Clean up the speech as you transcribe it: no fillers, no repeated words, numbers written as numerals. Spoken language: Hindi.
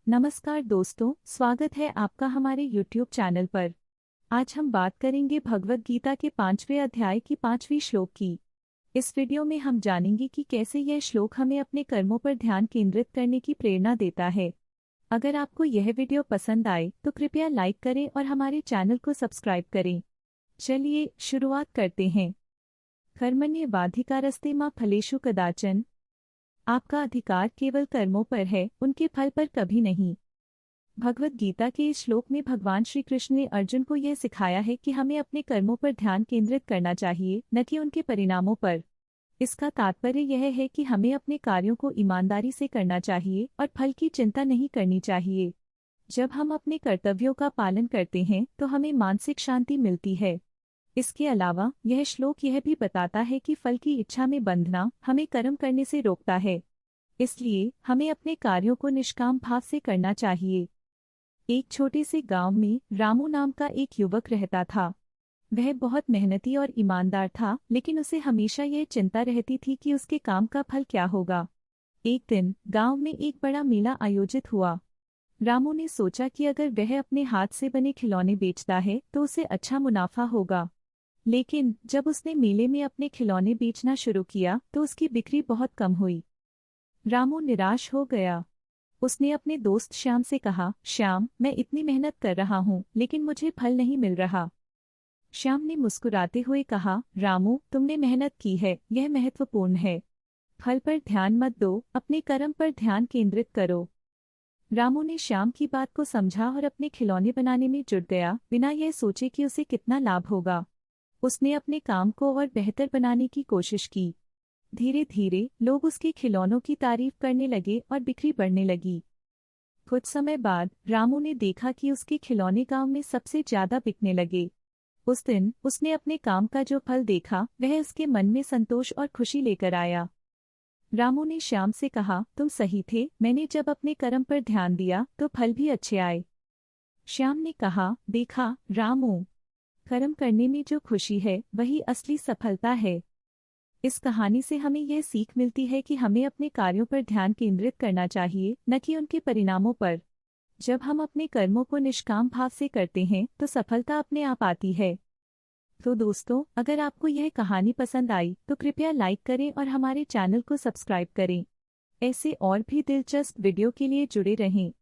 नमस्कार दोस्तों, स्वागत है आपका हमारे YouTube चैनल पर। आज हम बात करेंगे भगवद गीता के 5वें अध्याय की 5वीं श्लोक की। इस वीडियो में हम जानेंगे कि कैसे यह श्लोक हमें अपने कर्मों पर ध्यान केंद्रित करने की प्रेरणा देता है। अगर आपको यह वीडियो पसंद आए तो कृपया लाइक करें और हमारे चैनल को सब्सक्राइब करें। चलिए शुरुआत करते हैं। कर्मण्येवाधिकारस्ते मा फलेषु कदाचन। आपका अधिकार केवल कर्मों पर है, उनके फल पर कभी नहीं। भगवद गीता के इस श्लोक में भगवान श्री कृष्ण ने अर्जुन को यह सिखाया है कि हमें अपने कर्मों पर ध्यान केंद्रित करना चाहिए, न कि उनके परिणामों पर। इसका तात्पर्य यह है कि हमें अपने कार्यों को ईमानदारी से करना चाहिए और फल की चिंता नहीं करनी चाहिए। जब हम अपने कर्तव्यों का पालन करते हैं तो हमें मानसिक शांति मिलती है। इसके अलावा यह श्लोक यह भी बताता है कि फल की इच्छा में बंधना हमें कर्म करने से रोकता है। इसलिए हमें अपने कार्यों को निष्काम भाव से करना चाहिए। एक छोटे से गांव में रामू नाम का एक युवक रहता था। वह बहुत मेहनती और ईमानदार था, लेकिन उसे हमेशा यह चिंता रहती थी कि उसके काम का फल क्या होगा। एक दिन गांव में एक बड़ा मेला आयोजित हुआ। रामू ने सोचा कि अगर वह अपने हाथ से बने खिलौने बेचता है तो उसे अच्छा मुनाफा होगा। लेकिन जब उसने मेले में अपने खिलौने बेचना शुरू किया तो उसकी बिक्री बहुत कम हुई। रामू निराश हो गया। उसने अपने दोस्त श्याम से कहा, श्याम, मैं इतनी मेहनत कर रहा हूँ लेकिन मुझे फल नहीं मिल रहा। श्याम ने मुस्कुराते हुए कहा, रामू, तुमने मेहनत की है, यह महत्वपूर्ण है। फल पर ध्यान मत दो, अपने कर्म पर ध्यान केंद्रित करो। रामू ने श्याम की बात को समझा और अपने खिलौने बनाने में जुट गया, बिना यह सोचे कि उसे कितना लाभ होगा। उसने अपने काम को और बेहतर बनाने की कोशिश की। धीरे धीरे लोग उसके खिलौनों की तारीफ करने लगे और बिक्री बढ़ने लगी। कुछ समय बाद रामू ने देखा कि उसके खिलौने गांव में सबसे ज्यादा बिकने लगे। उस दिन उसने अपने काम का जो फल देखा वह उसके मन में संतोष और खुशी लेकर आया। रामू ने श्याम से कहा, तुम सही थे, मैंने जब अपने कर्म पर ध्यान दिया तो फल भी अच्छे आए। श्याम ने कहा, देखा रामू, कर्म करने में जो खुशी है वही असली सफलता है। इस कहानी से हमें यह सीख मिलती है कि हमें अपने कार्यों पर ध्यान केंद्रित करना चाहिए, न कि उनके परिणामों पर। जब हम अपने कर्मों को निष्काम भाव से करते हैं तो सफलता अपने आप आती है। तो दोस्तों, अगर आपको यह कहानी पसंद आई तो कृपया लाइक करें और हमारे चैनल को सब्सक्राइब करें। ऐसे और भी दिलचस्प वीडियो के लिए जुड़े रहें।